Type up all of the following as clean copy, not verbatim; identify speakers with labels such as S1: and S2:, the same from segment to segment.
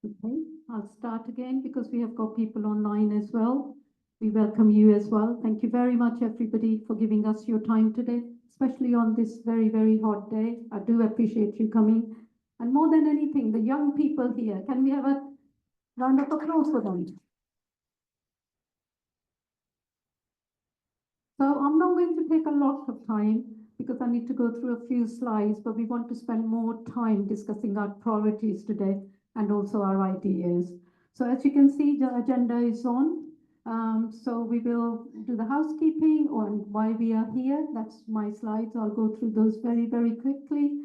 S1: Okay, I'll start again because we have got people online as well. We welcome you as well. Thank you very much, everybody, for giving us your time today, especially on this very, very hot day. I do appreciate you coming. And more than anything, the young people here, can we have a round of applause for them? So I'm not going to take a lot of time because I need to go through a few slides, but we want to spend more time discussing our priorities today and also our ideas. So as you can see, the agenda is on. So we will do the housekeeping on why we are here. That's my slides. I'll go through those very, very quickly.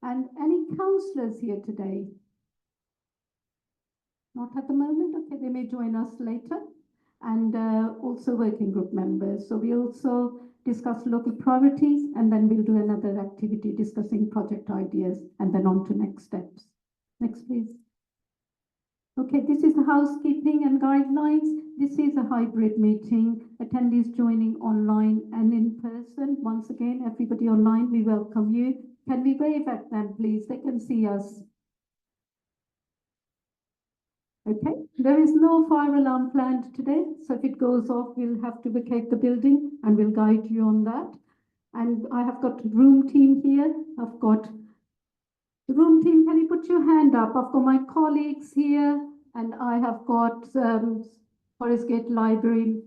S1: And any councillors here today? Not at the moment. Okay, they may join us later. And also working group members. So we also discuss local priorities, and then we'll do another activity discussing project ideas, and then on to next steps. Next, please. Okay, this is the housekeeping and guidelines. This is a hybrid meeting. Attendees joining online and in person. Once again, everybody online, we welcome you. Can we wave at them, please? They can see us. Okay, there is no fire alarm planned today. So if it goes off, we'll have to vacate the building and we'll guide you on that. And I have got room team here. I've got the room team. Can you put your hand up? I've got my colleagues here and I have got Forest Gate Library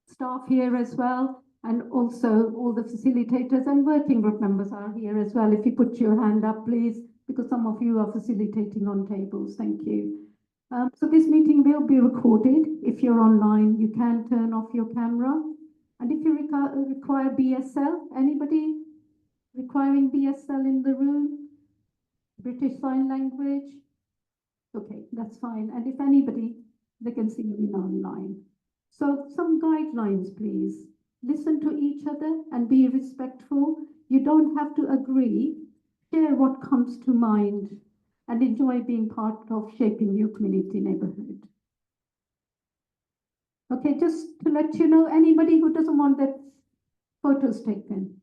S1: staff here as well. And also all the facilitators and working group members are here as well. If you put your hand up, please, because some of you are facilitating on tables. Thank you. So this meeting will be recorded. If you're online, you can turn off your camera. And if you require BSL, anybody requiring BSL in the room? British Sign Language? Okay, that's fine. And if anybody, they can see me online. So some guidelines, please. Listen to each other and be respectful. You don't have to agree. Share what comes to mind and enjoy being part of shaping your community neighborhood. Okay, just to let you know, anybody who doesn't want their photos taken?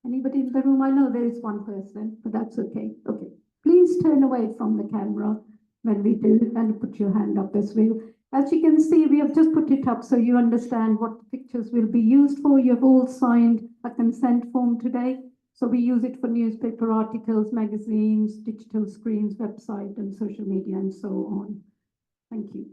S1: Anybody in the room? I know there is one person, but that's okay. Okay, please turn away from the camera when we do and put your hand up as well. As you can see, we have just put it up so you understand what the pictures will be used for. You have all signed a consent form today. So we use it for newspaper articles, magazines, digital screens, website, and social media, and so on. Thank you.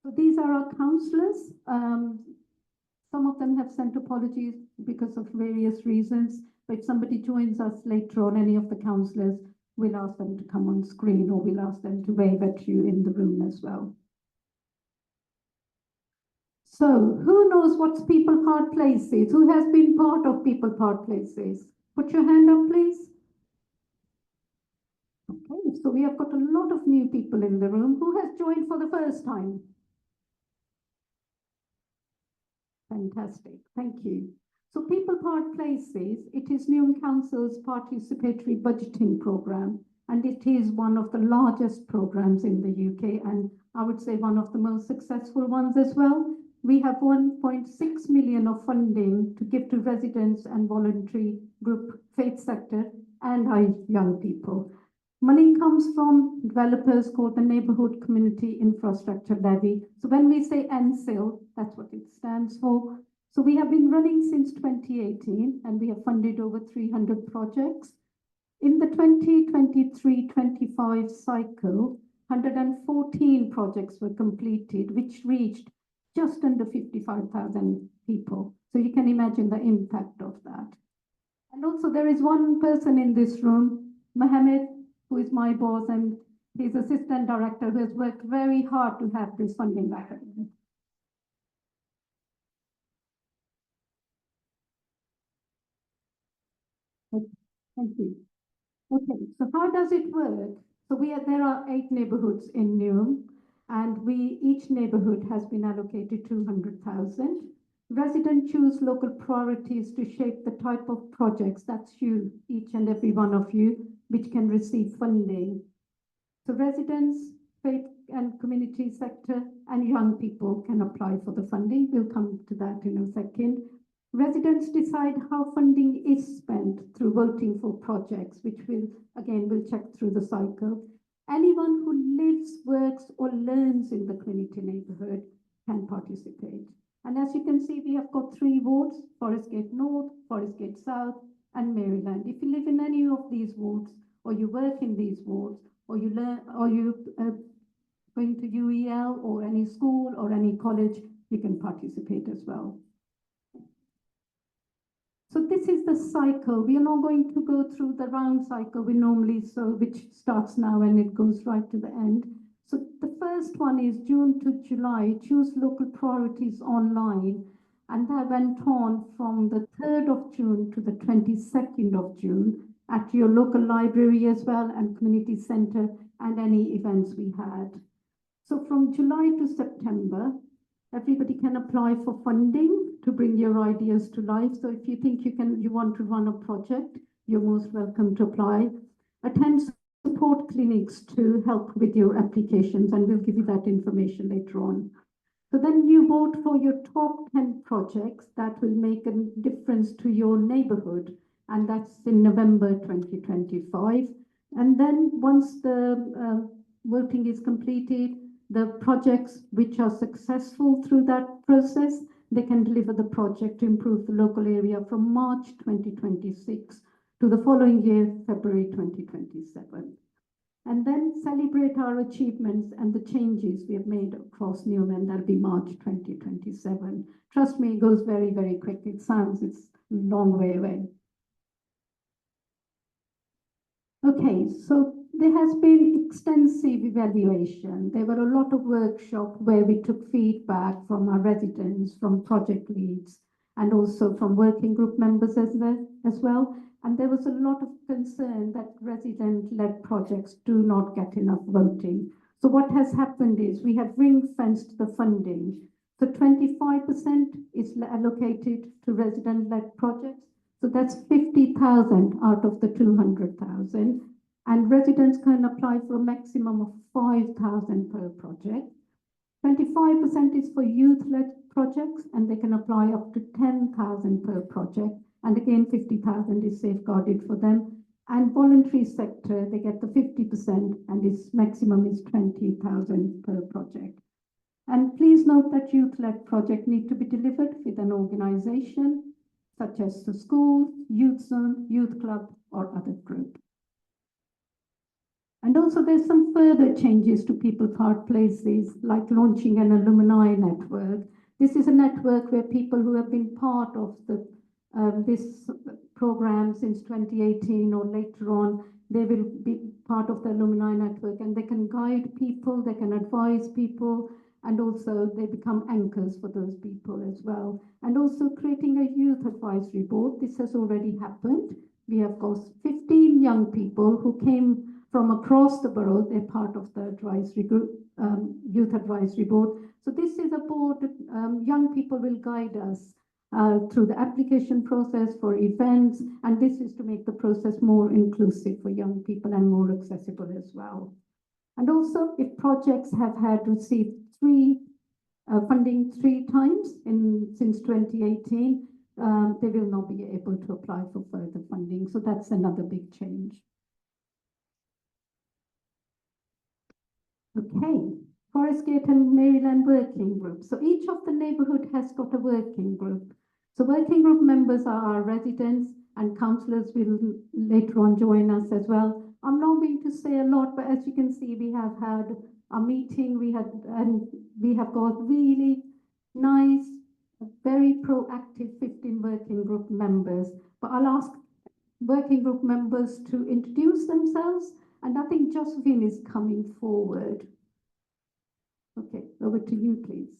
S1: So these are our councillors. Some of them have sent apologies because of various reasons. But if somebody joins us later on, any of the councillors, we'll ask them to come on screen or we'll ask them to wave at you in the room as well. So who knows what's People Powered Places? Who has been part of People Powered Places? Put your hand up, please. Okay, so we have got a lot of new people in the room. Who has joined for the first time? Fantastic, thank you. So People Powered Places, it is Newham Council's participatory budgeting programme, and it is one of the largest programmes in the UK, and I would say one of the most successful ones as well. We have 1.6 million of funding to give to residents and voluntary group faith sector and our young people. Money comes from developers called the Neighbourhood Community Infrastructure Levy. So when we say NCIL, that's what it stands for. So we have been running since 2018 and we have funded over 300 projects. In the 2023-25 cycle, 114 projects were completed, which reached just under 55,000 people. So you can imagine the impact of that. And also there is one person in this room, Mohammed, who is my boss, and he's assistant director who has worked very hard to have this funding back again. Thank you. Okay, so how does it work? So there are 8 neighborhoods in Newham, and each neighborhood has been allocated 200,000. Residents choose local priorities to shape the type of projects, that's you, each and every one of you, which can receive funding. So residents, faith and community sector, and young people can apply for the funding. We'll come to that in a second. Residents decide how funding is spent through voting for projects, which we'll check through the cycle. Anyone who lives, works, or learns in the community neighbourhood can participate. And as you can see, we have got 3 wards: Forest Gate North, Forest Gate South, and Maryland. If you live in any of these wards, or you work in these wards, or you learn, or you going to UEL or any school or any college, you can participate as well. So this is the cycle. We are not going to go through the round cycle we normally which starts now and it goes right to the end. So the first one is June to July, choose local priorities online. And that went on from the 3rd of June to the 22nd of June at your local library as well, and community centre, and any events we had. So from July to September, everybody can apply for funding to bring your ideas to life. So if you think you want to run a project, you're most welcome to apply. Attend support clinics to help with your applications, and we'll give you that information later on. So then you vote for your top 10 projects that will make a difference to your neighborhood, and that's in November 2025. And then once the voting is completed, the projects which are successful through that process, they can deliver the project to improve the local area from March 2026 to the following year, February 2027. And then celebrate our achievements and the changes we have made across Newman. That'll be March 2027. Trust me, it goes very, very quick. It's a long way away. Okay, so there has been extensive evaluation. There were a lot of workshops where we took feedback from our residents, from project leads, and also from working group members as well. And there was a lot of concern that resident-led projects do not get enough voting. So what has happened is we have ring-fenced the funding. So 25% is allocated to resident-led projects. So that's 50,000 out of the 200,000. And residents can apply for a maximum of 5,000 per project. 25% is for youth-led projects, and they can apply up to 10,000 per project. And again, 50,000 is safeguarded for them. And voluntary sector, they get the 50%, and its maximum is 20,000 per project. And please note that youth-led projects need to be delivered with an organization, such as the school, youth zone, youth club, or other group. And also there's some further changes to People Powered Places, like launching an alumni network. This is a network where people who have been part of this program since 2018 or later on, they will be part of the alumni network, and they can guide people, they can advise people, and also they become anchors for those people as well. And also creating a youth advisory board. This has already happened. We have got 15 young people who came from across the borough. They're part of the advisory group, youth advisory board. So this is a board, young people will guide us through the application process for events, and this is to make the process more inclusive for young people and more accessible as well. And also, if projects have received funding 3 times since 2018, they will not be able to apply for further funding. So that's another big change. Okay, Forest Gate and Maryland working group. So each of the neighborhood has got a working group. So working group members are our residents, and councillors will later on join us as well. I'm not going to say a lot, but as you can see, we have had a meeting, we have got really nice, very proactive 15 working group members. But I'll ask working group members to introduce themselves, and I think Josephine is coming forward. Okay, over to you, please.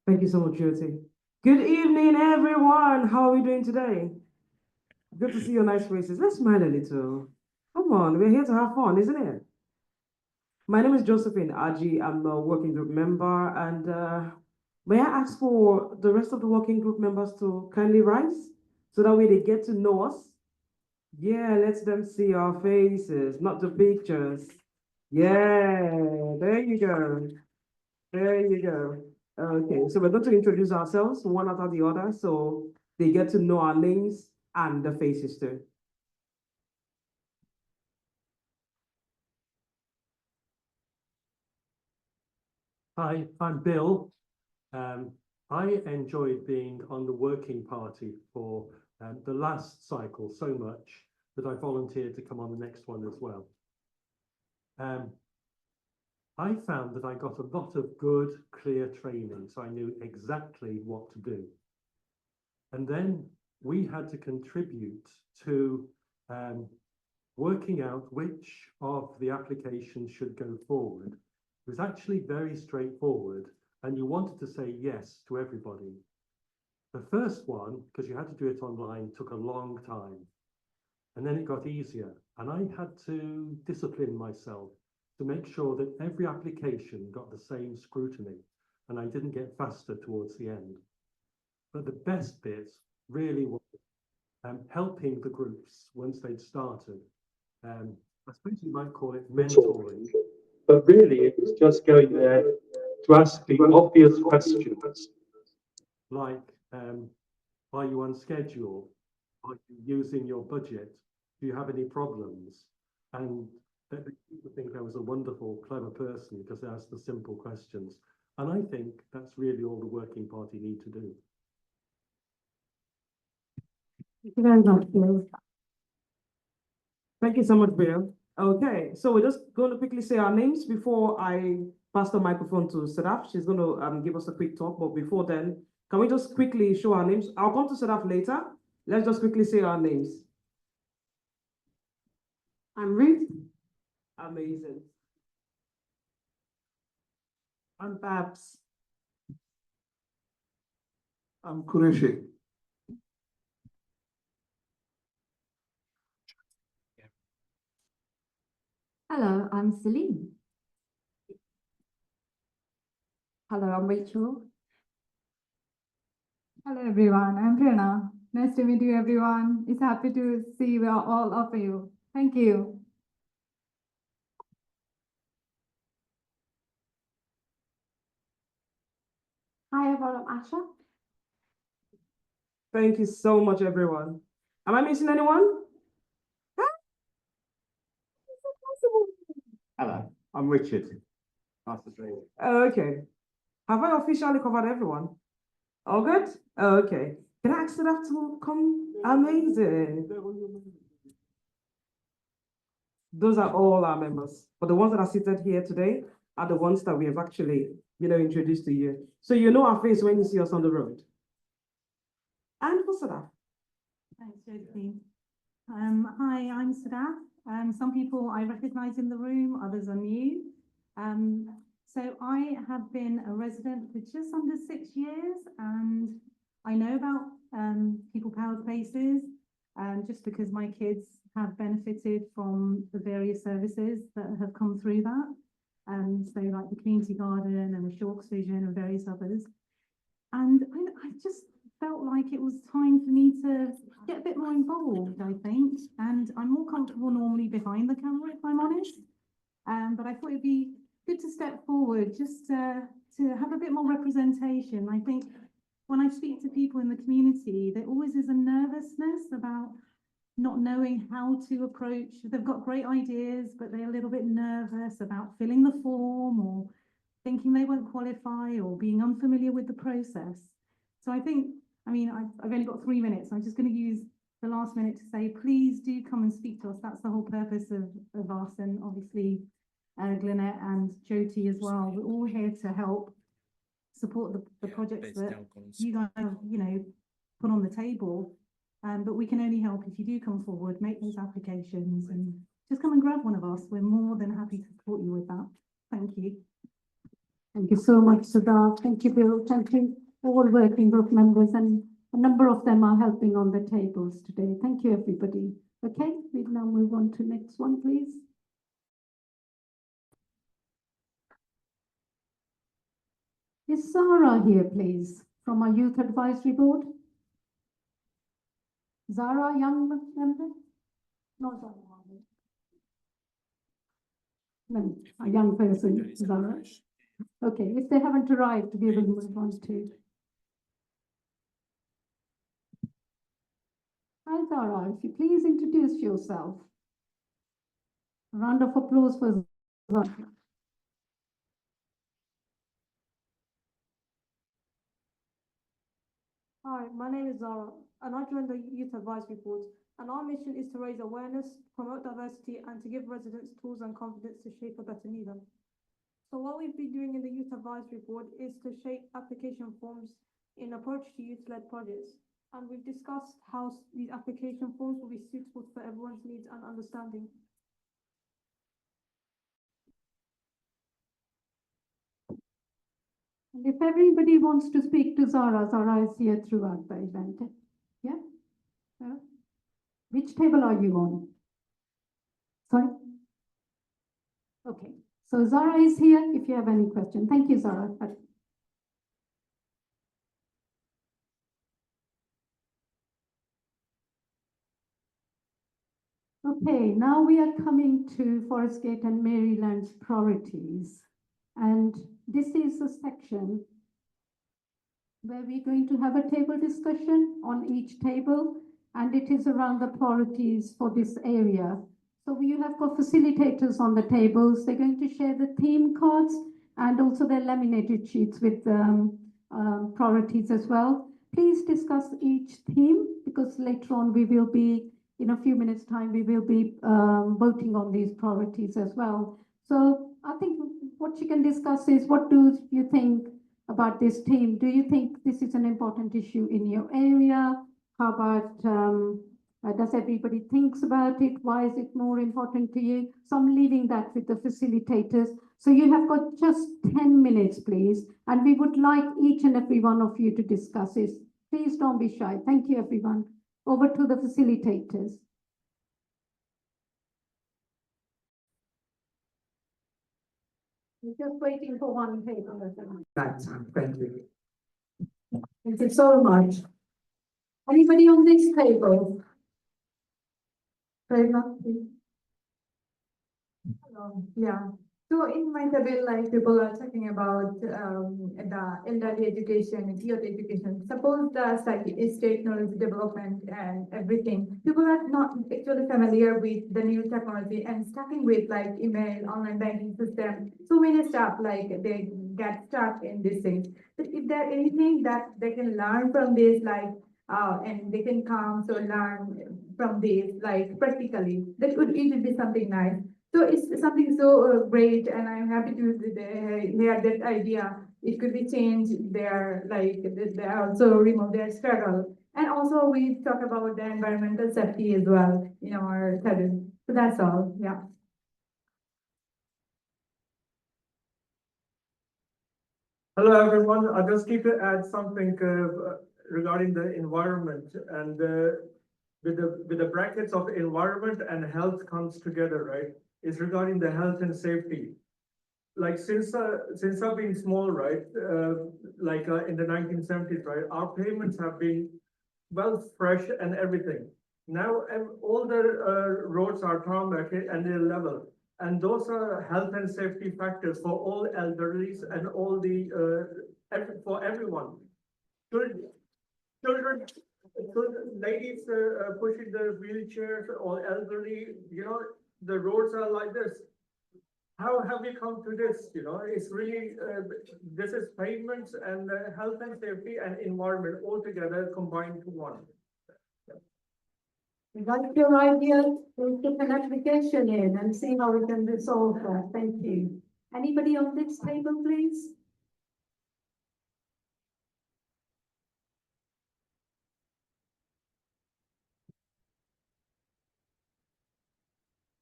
S2: Thank you so much, Jyoti. Good evening, everyone. How are we doing today? Good to see your nice faces. Let's smile a little. Come on, we're here to have fun, isn't it? My name is Josephine Aji. I'm a working group member, and may I ask for the rest of the working group members to kindly rise so that way they get to know us? Yeah, let them see our faces, not the pictures. Yeah, there you go. There you go. Okay, so we're going to introduce ourselves one after the other so they get to know our names and the faces too.
S3: Hi, I'm Bill. I enjoyed being on the working party for the last cycle so much that I volunteered to come on the next one as well. I found that I got a lot of good, clear training, so I knew exactly what to do. And then we had to contribute to working out which of the applications should go forward. It was actually very straightforward, and you wanted to say yes to everybody. The first one, because you had to do it online, took a long time. And then it got easier, and I had to discipline myself to make sure that every application got the same scrutiny, and I didn't get faster towards the end. But the best bit really was helping the groups once they'd started. I suppose you might call it mentoring, but really it was just going there to ask the obvious questions, like, are you on schedule? Are you using your budget? Do you have any problems? And that people think I was a wonderful, clever person because I asked the simple questions. And I think that's really all the working party need to do.
S1: Thank you very much, Bill.
S2: Thank you so much, Bill. Okay, so we're just going to quickly say our names before I pass the microphone to Sadaf. She's going to give us a quick talk, but before then, can we just quickly show our names? I'll come to Sadaf later. Let's just quickly say our names.
S1: I'm Ruth.
S2: Amazing.
S4: I'm Babs. I'm Qureshi.
S5: Hello, I'm Celine. Hello, I'm Rachel.
S6: Hello everyone, I'm Prerna. Nice to meet you everyone. It's happy to see all of you. Thank you.
S5: Hi everyone, I'm Asha.
S2: Thank you so much, everyone. Am I missing anyone?
S4: Hello, I'm Richard. Nice to see you.
S2: Okay. Have I officially covered everyone? All good? Okay. Can I ask Sadaf to come? Amazing. Those are all our members, but the ones that are seated here today are the ones that we have actually, introduced to you. So you know our face when you see us on the road. And for Sadaf.
S7: Thanks, Josephine. Hi, I'm Sadaf. Some people I recognize in the room, others are new. So I have been a resident for just under 6 years, and I know about people powered places just because my kids have benefited from the various services that have come through that. So like the community garden and the Shorks Vision and various others. And I just felt like it was time for me to get a bit more involved, I think. And I'm more comfortable normally behind the camera, if I'm honest. But I thought it'd be good to step forward just to have a bit more representation. I think when I speak to people in the community, there always is a nervousness about not knowing how to approach. They've got great ideas, but they're a little bit nervous about filling the form or thinking they won't qualify or being unfamiliar with the process. So I think, I've only got 3 minutes. So I'm just going to use the last minute to say, please do come and speak to us. That's the whole purpose of us, and obviously Glynette and Jyoti as well. We're all here to help support the projects that you guys have, put on the table. But we can only help if you do come forward, make those applications, and just come and grab one of us. We're more than happy to support you with that. Thank you.
S1: Thank you so much, Sadaf. Thank you, Bill. Thank you, all working group members, and a number of them are helping on the tables today. Thank you, everybody. Okay, we now move on to next one, please. Is Zara here, please, from our Youth Advisory Board? Zara, young member? No, Zara. No, a young person, Zara. Okay, if they haven't arrived, we will move on to. Hi, Zara, if you please introduce yourself. A round of applause for Zara.
S8: Hi, my name is Zara, and I joined the Youth Advisory Board. And our mission is to raise awareness, promote diversity, and to give residents tools and confidence to shape a better Needham. So what we've been doing in the Youth Advisory Board is to shape application forms in approach to youth-led projects. And we've discussed how these application forms will be suitable for everyone's needs and understanding.
S1: And if everybody wants to speak to Zara, Zara is here throughout the event. Yeah? Yeah? Which table are you on? Sorry? Okay, so Zara is here if you have any question. Thank you, Zara. Okay, now we are coming to Forest Gate and Maryland's priorities. And this is a section where we're going to have a table discussion on each table, and it is around the priorities for this area. So we have got facilitators on the tables. They're going to share the theme cards and also their laminated sheets with priorities as well. Please discuss each theme, because later on we will be, in a few minutes' time, we will be voting on these priorities as well. So I think what you can discuss is, what do you think about this theme? Do you think this is an important issue in your area? How about, does everybody thinks about it? Why is it more important to you? So I'm leaving that with the facilitators. So you have got just 10 minutes, please. And we would like each and every one of you to discuss this. Please don't be shy. Thank you, everyone. Over to the facilitators. We're just waiting for one table.
S2: Right, thank you.
S1: Thank you so much. Anybody on this table? Hello,
S6: Yeah. So in my table, like people are talking about the elderly education and youth education. Suppose the state knowledge development and everything. People are not actually familiar with the new technology and starting with like email, online banking system. So many stuff like they get stuck in these things. But if there anything that they can learn from this, like and they can come so learn from this like practically, that would it would be something nice. So it's something so great, and I'm happy to hear that idea. It could be changed their like they also remove their struggle, and also we talk about the environmental safety as well in our study. So that's all. Yeah.
S9: Hello, everyone. I just need to add something regarding the environment, and with the brackets of environment and health comes together, right? Is regarding the health and safety. Like since I've been small, right? In the 1970s, right? Our pavements have been well fresh and everything. Now all the roads are tarmac and they're level, and those are health and safety factors for all elderlies and all the for everyone. Children, ladies pushing the wheelchairs or elderly, you know. The roads are like this. How have we come to this? You know, it's really, this is pavements and health and safety and environment all together combined to one.
S1: We got your idea. We'll put an application in and see how we can resolve that. Thank you. Anybody on this table, please?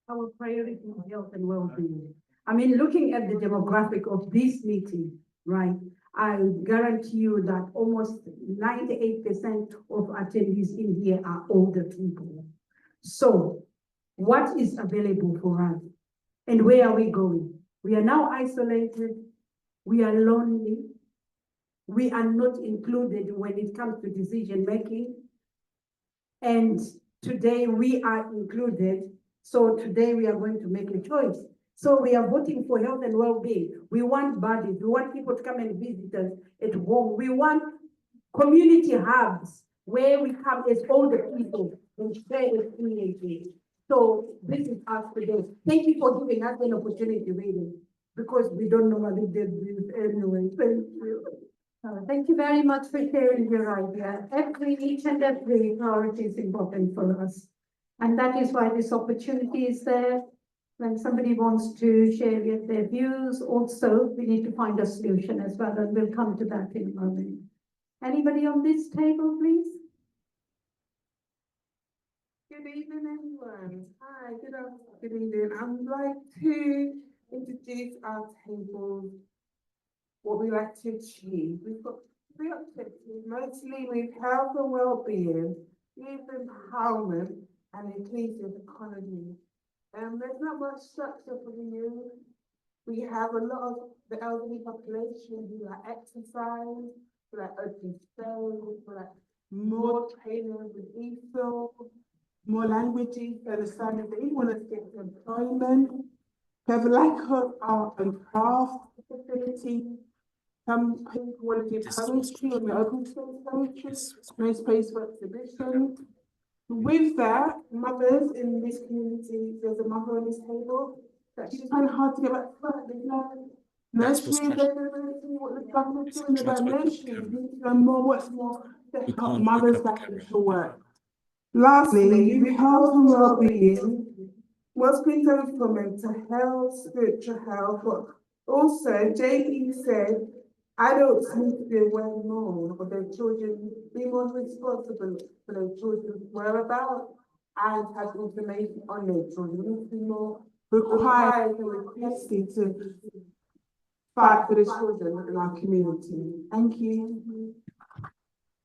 S10: Our priority is health and well-being. I mean, looking at the demographic of this meeting, right? I guarantee you that almost 98% of attendees in here are older people. So what is available for us? And where are we going? We are now isolated. We are lonely. We are not included when it comes to decision making. And today we are included. So today we are going to make a choice. So we are voting for health and well-being. We want bodies, we want people to come and visit us at home. We want community hubs where we come as older people and share experiences. So this is us today. Thank you for giving us an opportunity, really, because we don't normally do this anyway. Thank you.
S1: Thank you very much for sharing your idea. Each and every priority is important for us. And that is why this opportunity is there. When somebody wants to share their views, also, we need to find a solution as well, and we'll come to that in a moment. Anybody on this table, please?
S11: Good evening, everyone. Hi, good evening. I'd like to introduce our table, what we like to achieve. We've got 3 objectives, mostly with health and well-being, youth empowerment, and inclusive economy. There's not much structure for the youth. We have a lot of the elderly population who like exercise, who like open space, who like more training with ESOL, more languages, understanding they want to get employment. We have a lack of art and craft facility. Some people want to do poetry and open space poetry, no space for exhibition. With that, mothers in this community, there's a mother on this table, that she's find hard to get back to work. There's no nursery availability, what the government is doing about nursery. We need to know more, what's more to help mothers back into work. Lastly, with health and well-being, what's been done for mental health, spiritual health, but also JE said adults need to be aware more of their children, be more responsible for their children's whereabouts and have information on their children. We need to be more required and requested to fight for the children in our community. Thank you.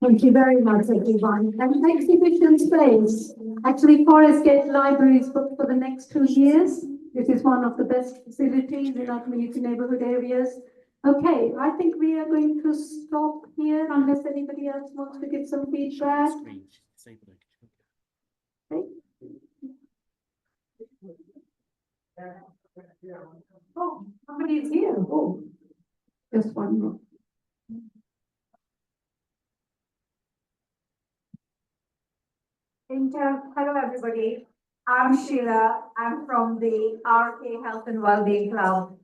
S1: Thank you very much, everyone. And exhibition space. Actually, Forest Gate Library is booked for the next 2 years. This is one of the best facilities in our community neighborhood areas. Okay, I think we are going to stop here unless anybody else wants to give some feedback. Okay. Oh, somebody is here. Oh, just one more.
S12: Hello, everybody. I'm Sheila. I'm from the RK Health and Wellbeing Club.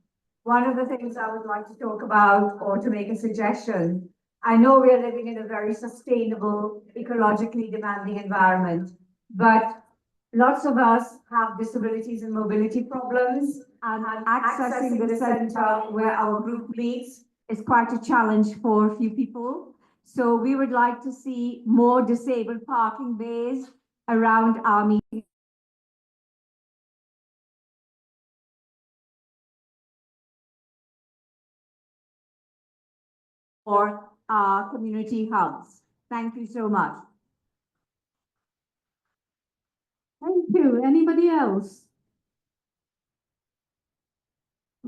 S12: One of the things I would like to talk about or to make a suggestion, I know we are living in a very sustainable, ecologically demanding environment, but lots of us have disabilities and mobility problems, and accessing the center where our group meets is quite a challenge for a few people. So we would like to see more disabled parking bays around our meeting. Or our community hubs. Thank you so much.
S1: Thank you. Anybody else?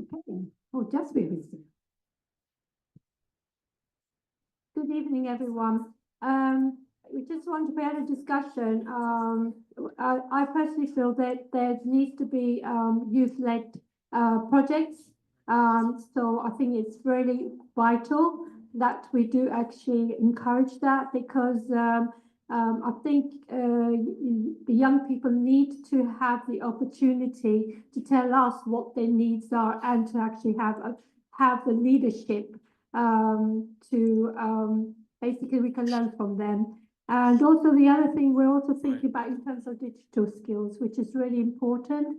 S1: Okay. Oh, just be busy.
S13: Good evening, everyone. We just want to have a discussion. I personally feel that there needs to be youth-led projects. So I think it's really vital that we do actually encourage that, because I think the young people need to have the opportunity to tell us what their needs are, and to actually have the leadership basically we can learn from them. And also the other thing we're also thinking about in terms of digital skills, which is really important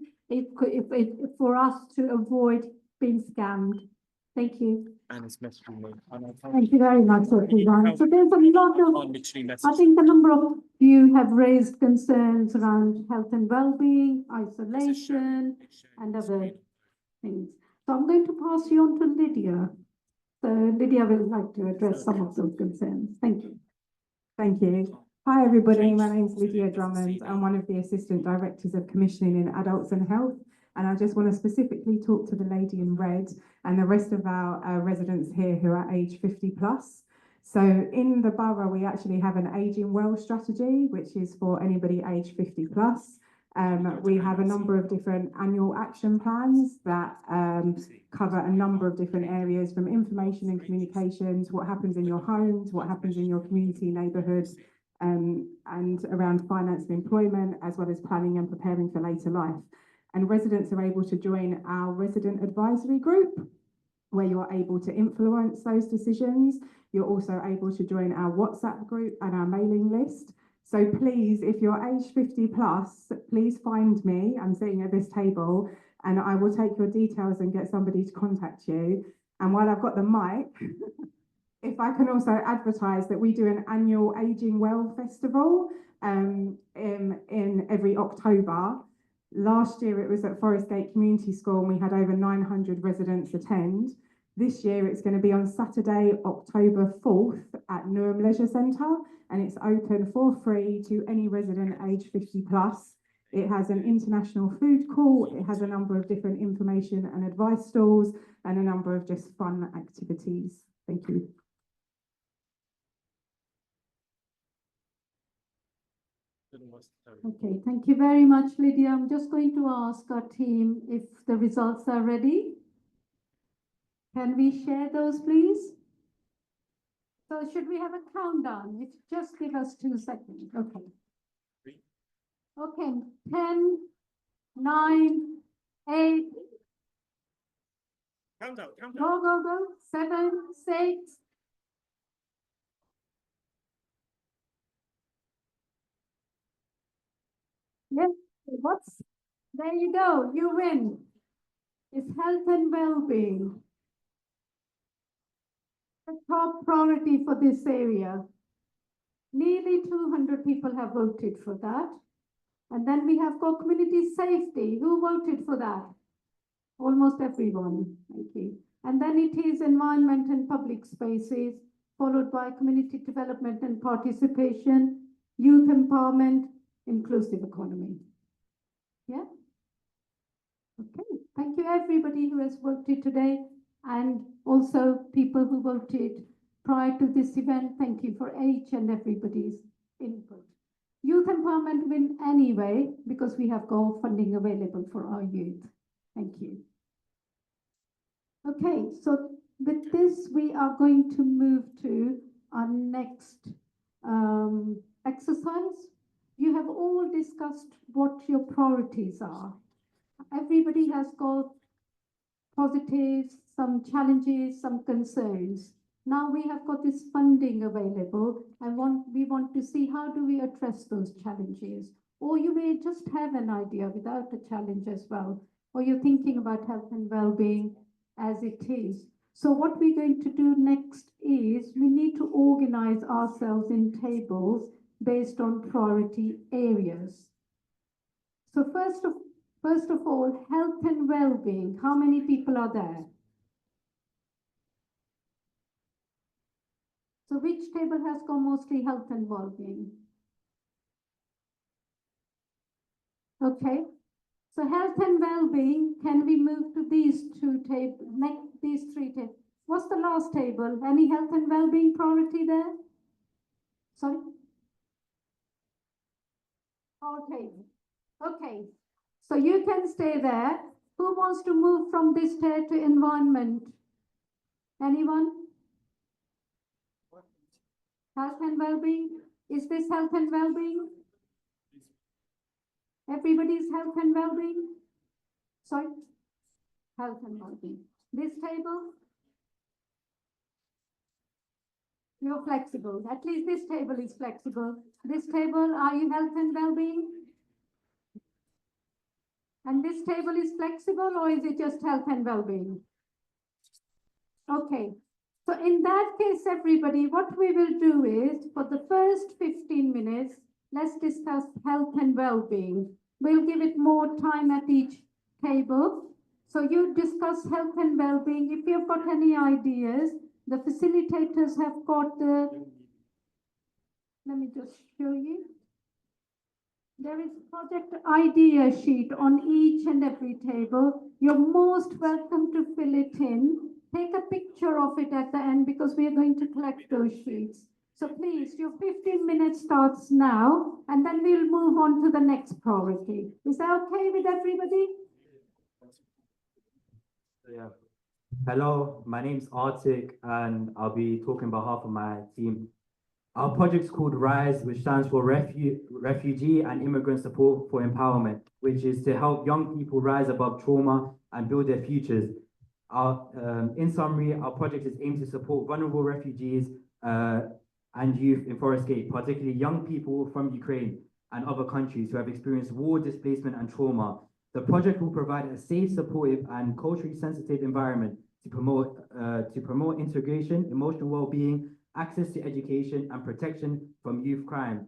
S13: for us to avoid being scammed. Thank you.
S14: And it's messaging me.
S1: Thank you very much, everyone. So there's a lot of, I think a number of you have raised concerns around health and well-being, isolation, and other things. So I'm going to pass you on to Lydia. So Lydia will like to address some of those concerns. Thank you.
S15: Thank you. Hi, everybody. My name is Lydia Drummond. I'm one of the Assistant Directors of Commissioning in Adults and Health. And I just want to specifically talk to the lady in red and the rest of our residents here who are age 50 plus. So in the borough, we actually have an Aging Well strategy, which is for anybody age 50 plus. We have a number of different annual action plans that cover a number of different areas, from information and communications, what happens in your homes, what happens in your community, neighbourhoods, and around finance and employment, as well as planning and preparing for later life. And residents are able to join our resident advisory group, where you are able to influence those decisions. You're also able to join our WhatsApp group and our mailing list. So please, if you're age 50 plus, please find me. I'm sitting at this table and I will take your details and get somebody to contact you. And while I've got the mic, if I can also advertise that we do an annual Aging Well Festival in every October. Last year it was at Forest Gate Community School and we had over 900 residents attend. This year it's going to be on Saturday, October 4th at Newham Leisure Centre, and it's open for free to any resident age 50 plus. It has an international food court, it has a number of different information and advice stalls, and a number of just fun activities. Thank you.
S1: Okay, thank you very much, Lydia. I'm just going to ask our team if the results are ready. Can we share those, please? So should we have a countdown? If just give us 2 seconds. Okay. Okay, 10, 9, 8.
S9: Countdown.
S1: Go. 7, 6. Yes, there you go, you win. It's health and well-being. The top priority for this area. Nearly 200 people have voted for that. And then we have got community safety. Who voted for that? Almost everyone. Thank you. And then it is environment and public spaces, followed by community development and participation, youth empowerment, inclusive economy. Yeah? Okay. Thank you everybody who has voted today, and also people who voted prior to this event. Thank you for each and everybody's input. Youth empowerment win anyway, because we have got funding available for our youth. Thank you. Okay, so with this, we are going to move to our next exercise. You have all discussed what your priorities are. Everybody has got positives, some challenges, some concerns. Now we have got this funding available, and we want to see how do we address those challenges. Or you may just have an idea without a challenge as well, or you're thinking about health and well-being as it is. So what we're going to do next is we need to organize ourselves in tables based on priority areas. So first of all, health and well-being. How many people are there? So which table has got mostly health and well-being? Okay. So health and well-being, can we move to these these 3 tables? What's the last table? Any health and well-being priority there? Sorry? Okay. Okay. So you can stay there. Who wants to move from this tier to environment? Anyone? Health and well-being? Is this health and well-being? Everybody's health and well-being? Sorry? Health and well-being. This table? You're flexible. At least this table is flexible. This table, are you health and well-being? And this table is flexible, or is it just health and well-being? Okay. So in that case, everybody, what we will do is, for the first 15 minutes, let's discuss health and well-being. We'll give it more time at each table. So you discuss health and well-being. If you've got any ideas, the facilitators have got let me just show you. There is a project idea sheet on each and every table. You're most welcome to fill it in. Take a picture of it at the end, because we are going to collect those sheets. So please, your 15 minutes starts now, and then we'll move on to the next priority. Is that okay with everybody?
S14: Yeah. Hello, my name's Arctic, and I'll be talking on behalf of my team. Our project's called RISE, which stands for Refugee and Immigrant Support for Empowerment, which is to help young people rise above trauma and build their futures. In summary, our project is aimed to support vulnerable refugees and youth in Forest Gate, particularly young people from Ukraine and other countries who have experienced war, displacement, and trauma. The project will provide a safe, supportive, and culturally sensitive environment to promote integration, emotional well-being, access to education, and protection from youth crime.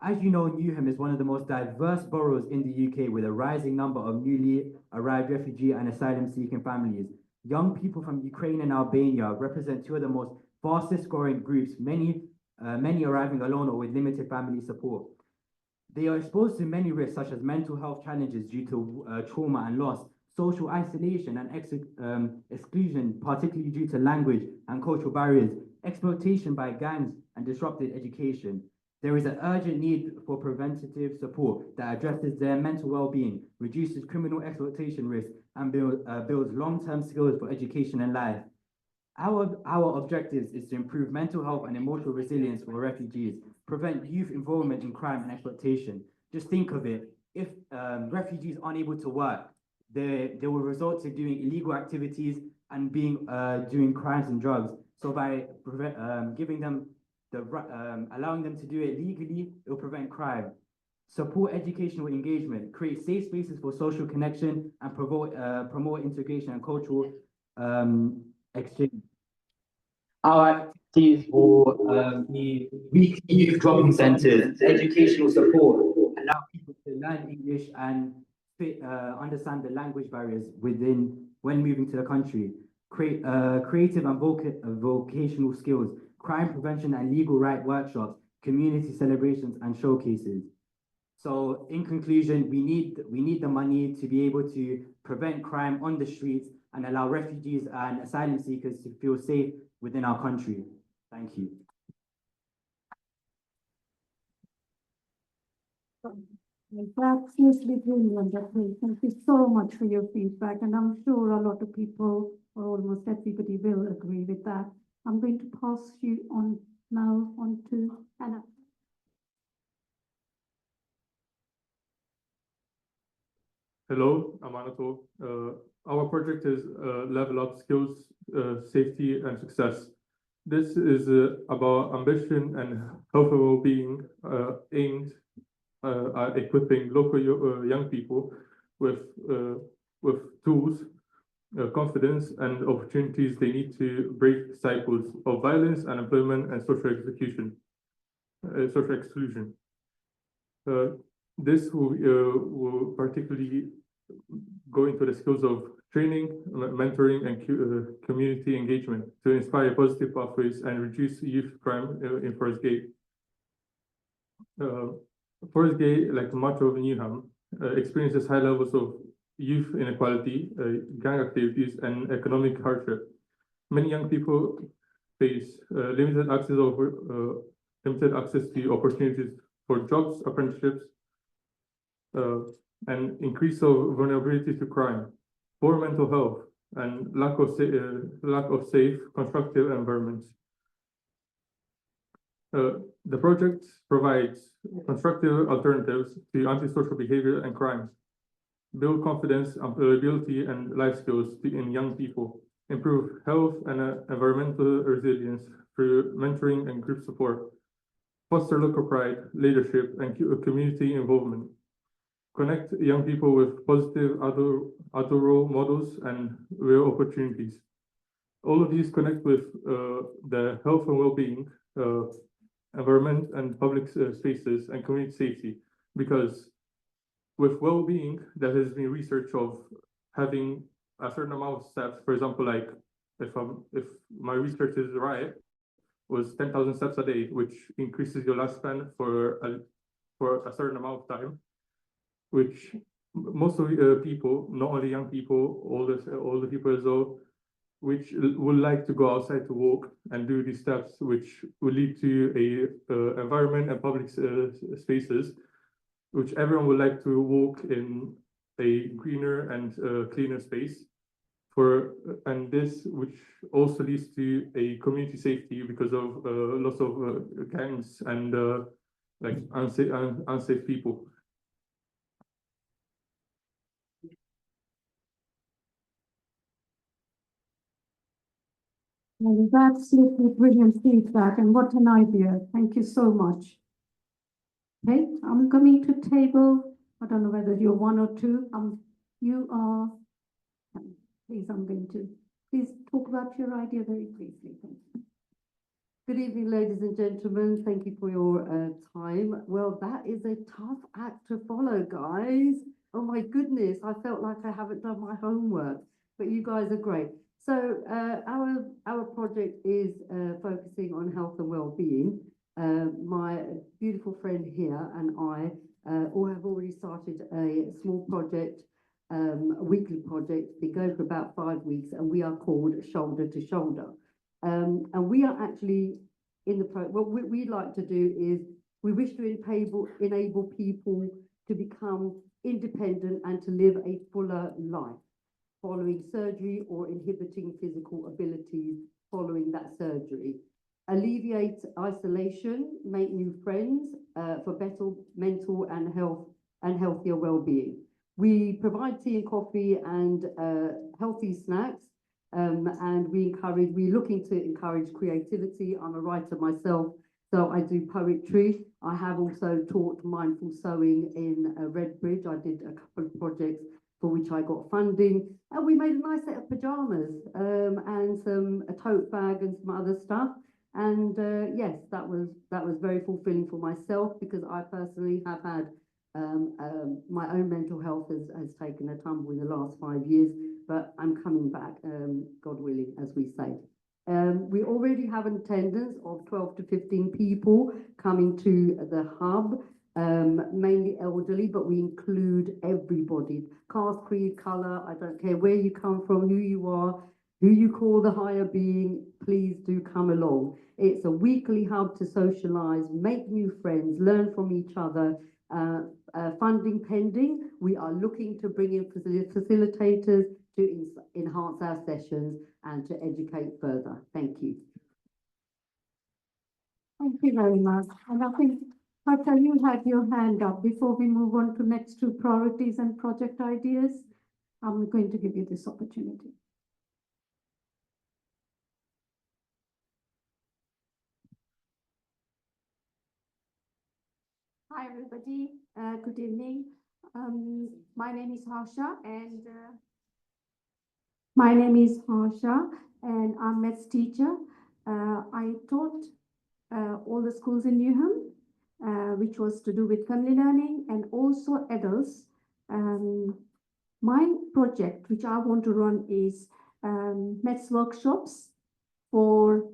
S14: As you know, Newham is one of the most diverse boroughs in the UK, with a rising number of newly arrived refugee and asylum-seeking families. Young people from Ukraine and Albania represent two of the most fastest-growing groups, many arriving alone or with limited family support. They are exposed to many risks, such as mental health challenges due to trauma and loss, social isolation and exclusion, particularly due to language and cultural barriers, exploitation by gangs, and disrupted education. There is an urgent need for preventative support that addresses their mental well-being, reduces criminal exploitation risk, and builds long-term skills for education and life. Our objectives is to improve mental health and emotional resilience for refugees, prevent youth involvement in crime and exploitation. Just think of it, if refugees aren't able to work, they will resort to doing illegal activities and doing crimes and drugs. So by giving them allowing them to do it legally, it will prevent crime. Support educational engagement, create safe spaces for social connection, and promote integration and cultural exchange. Our activities will be weekly youth drop-in centres, educational support, allow people to learn English and understand the language barriers when moving to the country. Create creative and vocational skills, crime prevention and legal right workshops, community celebrations and showcases. So in conclusion, we need the money to be able to prevent crime on the streets and allow refugees and asylum seekers to feel safe within our country. Thank you.
S1: That's usually brilliant. Thank you so much for your feedback, and I'm sure a lot of people, or almost everybody, will agree with that. I'm going to pass you on now to Anna.
S9: Hello, I'm Anatol. Our project is Level Up Skills, Safety and Success. This is about ambition and health and well-being aimed at equipping local young people with tools, confidence, and opportunities they need to break cycles of violence, unemployment, and social exclusion. This will particularly go into the skills of training, mentoring, and community engagement to inspire positive pathways and reduce youth crime in Forest Gate. Forest Gate, like much of Newham, experiences high levels of youth inequality, gang activities, and economic hardship. Many young people face limited access to opportunities for jobs, apprenticeships, and increase of vulnerability to crime, poor mental health, and lack of safe, constructive environments. The project provides constructive alternatives to antisocial behavior and crime, build confidence, employability, and life skills in young people, improve health and environmental resilience through mentoring and group support, foster local pride, leadership, and community involvement, connect young people with positive adult role models and real opportunities. All of these connect with the health and well-being, environment and public spaces and community safety, because with well-being, there has been research of having a certain amount of steps. For example, like if my research is right, was 10,000 steps a day, which increases your lifespan for a certain amount of time, which most of the people, not only young people, older people as well,
S16: which would like to go outside to walk and do these steps, which will lead to a environment and public spaces, which everyone would like to walk in a greener and cleaner space. And this, which also leads to a community safety because of lots of gangs and like unsafe people.
S1: Well, that's absolutely brilliant feedback, and what an idea. Thank you so much. Okay, I'm coming to table, I don't know whether you're one or two, you are, please, please talk about your idea very briefly. Thank you.
S17: Good evening, ladies and gentlemen. Thank you for your time. Well, that is a tough act to follow, guys. Oh my goodness, I felt like I haven't done my homework, but you guys are great. So our project is focusing on health and well-being. My beautiful friend here and I all have already started a small project, a weekly project. Been going for about 5 weeks, and we are called Shoulder to Shoulder. And we are actually in the what we'd like to do is we wish to enable people to become independent and to live a fuller life following surgery or inhibiting physical abilities following that surgery. Alleviate isolation, make new friends for better mental and healthier well-being. We provide tea and coffee and healthy snacks. And we're looking to encourage creativity. I'm a writer myself, so I do poetry. I have also taught mindful sewing in Redbridge. I did a couple of projects for which I got funding, and we made a nice set of pajamas and a tote bag and some other stuff. And yes, that was very fulfilling for myself, because I personally have had my own mental health has taken a tumble in the last 5 years. But I'm coming back, God willing, as we say. We already have an attendance of 12 to 15 people coming to the hub, mainly elderly, but we include everybody. Caste, creed, colour, I don't care where you come from, who you are, who you call the higher being, please do come along. It's a weekly hub to socialise, make new friends, learn from each other. Funding pending. We are looking to bring in facilitators to enhance our sessions and to educate further. Thank you.
S1: Thank you very much. And I think, Hata, you had your hand up. Before we move on to next two priorities and project ideas, I'm going to give you this opportunity.
S18: Hi, everybody. Good evening. My name is Harsha, and I'm maths teacher. I taught all the schools in Newham, which was to do with family learning and also adults. My project, which I want to run, is maths workshops for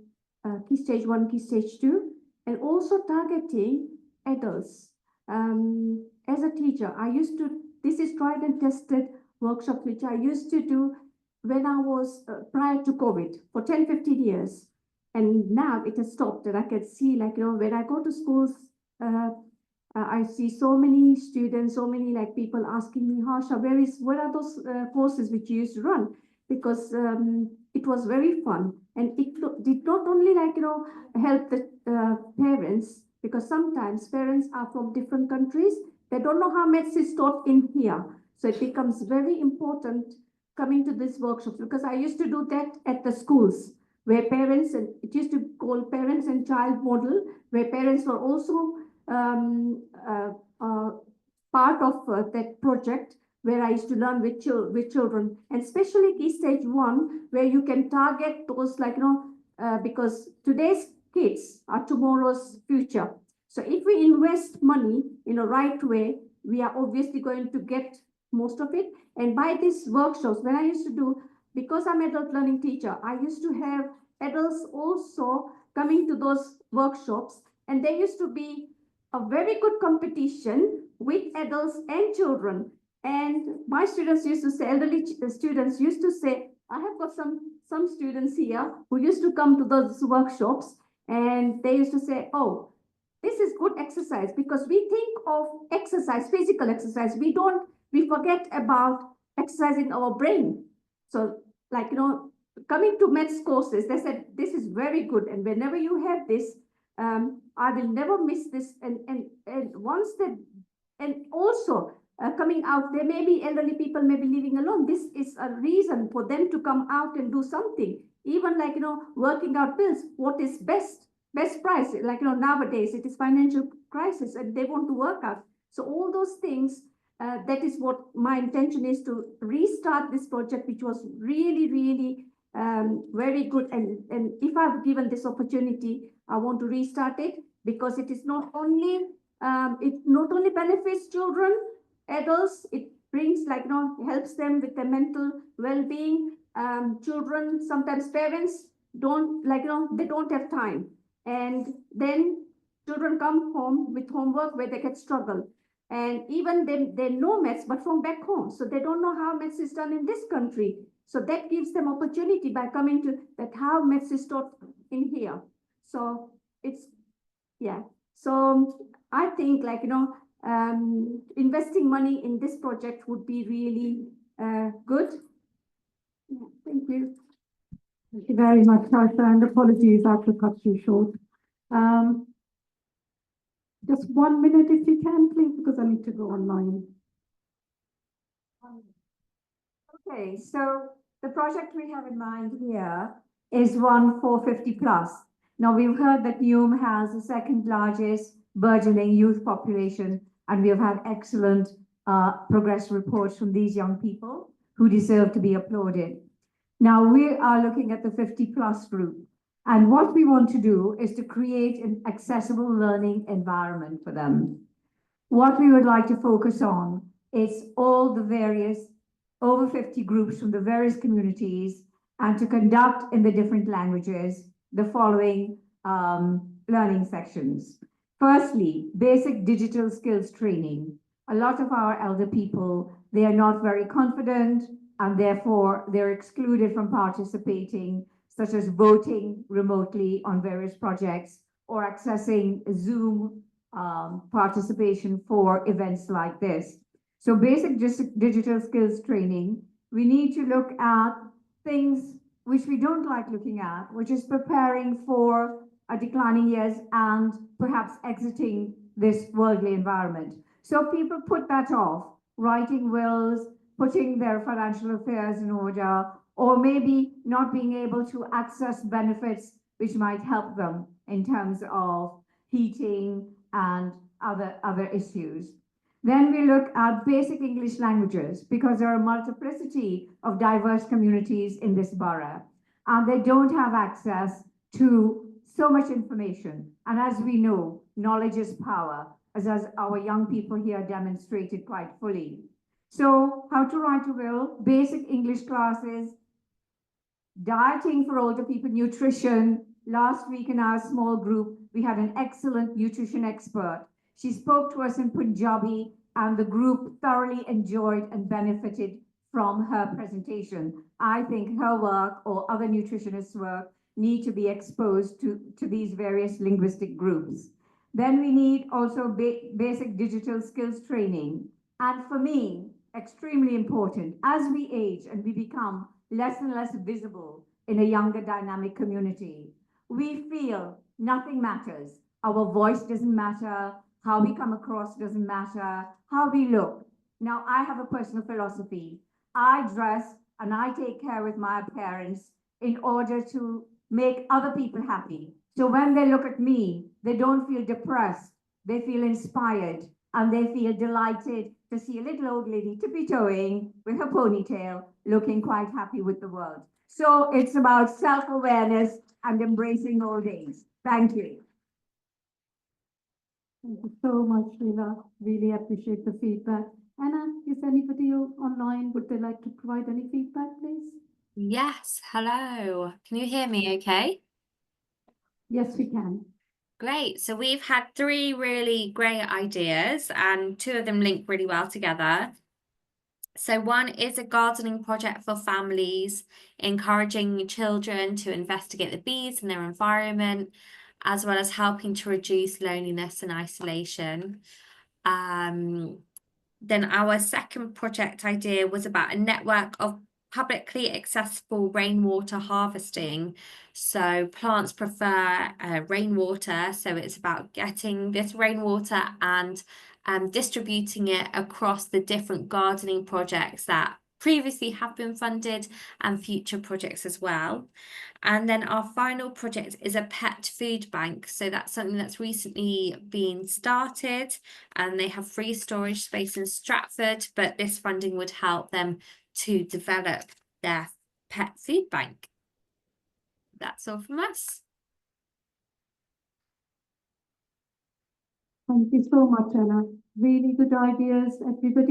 S18: Key Stage 1, Key Stage 2, and also targeting adults. As a teacher, this is tried and tested workshop which I used to do when I was prior to COVID for 10-15 years. And now it has stopped, and I can see, like, when I go to schools, I see so many students, so many people asking me, Harsha, what are those courses which you used to run? Because it was very fun, and it did not only help the parents, because sometimes parents are from different countries. They don't know how maths is taught in here. So it becomes very important coming to this workshop, because I used to do that at the schools where parents, and it used to call parents and child model, where parents were also part of that project, where I used to learn with children, and especially Key Stage 1, where you can target those because today's kids are tomorrow's future. So if we invest money in a right way, we are obviously going to get most of it. And by these workshops, when I used to do, because I'm an adult learning teacher, I used to have adults also coming to those workshops, and there used to be a very good competition with adults and children. And my students used to say, elderly students used to say, I have got some some students here who used to come to those workshops and they used to say, oh, this is good exercise, because we think of exercise, physical exercise. We forget about exercising our brain. So like, coming to METS courses, they said, this is very good. And whenever you have this, I will never miss this. And once that, and also coming out, there may be elderly people may be living alone. This is a reason for them to come out and do something. Even like, working out bills, what is best price, like, nowadays it is financial crisis and they want to work out. So all those things, that is what my intention is, to restart this project, which was really, really very good. And if I've given this opportunity, I want to restart it, because it is not only, it not only benefits children, adults, it brings like, helps them with their mental well-being. Children, sometimes parents don't like, they don't have time. And then children come home with homework where they get struggle. And even they know METS, but from back home. So they don't know how METS is done in this country. So that gives them opportunity by coming to that how METS is taught in here. So it's, yeah. So I think like, investing money in this project would be really good. Yeah, thank you.
S1: Thank you very much, Tarsha, and apologies I have to cut you short. Just 1 minute if you can, please, because I need to go online.
S12: Okay, so the project we have in mind here is one for 50 plus. Now we've heard that Neom has the second largest burgeoning youth population, and we have had excellent progress reports from these young people who deserve to be applauded. Now we are looking at the 50 plus group, and what we want to do is to create an accessible learning environment for them. What we would like to focus on is all the various over 50 groups from the various communities, and to conduct in the different languages the following learning sections. Firstly, basic digital skills training. A lot of our elder people, they are not very confident, and therefore they're excluded from participating, such as voting remotely on various projects or accessing Zoom participation for events like this. So basic digital skills training, we need to look at things which we don't like looking at, which is preparing for a declining years and perhaps exiting this worldly environment. So people put that off, writing wills, putting their financial affairs in order, or maybe not being able to access benefits which might help them in terms of heating and other issues. Then we look at basic English languages, because there are a multiplicity of diverse communities in this borough, and they don't have access to so much information. And as we know, knowledge is power, as our young people here demonstrated quite fully. So how to write a will, basic English classes, dieting for older people, nutrition. Last week in our small group, we had an excellent nutrition expert. She spoke to us in Punjabi, and the group thoroughly enjoyed and benefited from her presentation. I think her work or other nutritionists' work need to be exposed to these various linguistic groups. Then we need also basic digital skills training. And for me, extremely important, as we age and we become less and less visible in a younger dynamic community, we feel nothing matters. Our voice doesn't matter, how we come across doesn't matter, how we look. Now, I have a personal philosophy. I dress and I take care with my appearance in order to make other people happy. So when they look at me, they don't feel depressed, they feel inspired, and they feel delighted to see a little old lady tippy-toeing with her ponytail, looking quite happy with the world. So it's about self-awareness and embracing old age. Thank you.
S1: Thank you so much, Sheila. Really appreciate the feedback. Anna, is anybody online? Would they like to provide any feedback, please?
S19: Yes, hello. Can you hear me okay?
S1: Yes, we can.
S19: Great. So we've had 3 really great ideas, and 2 of them link really well together. So one is a gardening project for families, encouraging children to investigate the bees in their environment, as well as helping to reduce loneliness and isolation. Then our second project idea was about a network of publicly accessible rainwater harvesting. So plants prefer rainwater, so it's about getting this rainwater and distributing it across the different gardening projects that previously have been funded and future projects as well. And then our final project is a pet food bank. So that's something that's recently been started, and they have free storage space in Stratford, but this funding would help them to develop their pet food bank. That's all from us.
S1: Thank you so much, Anna. Really good ideas, everybody.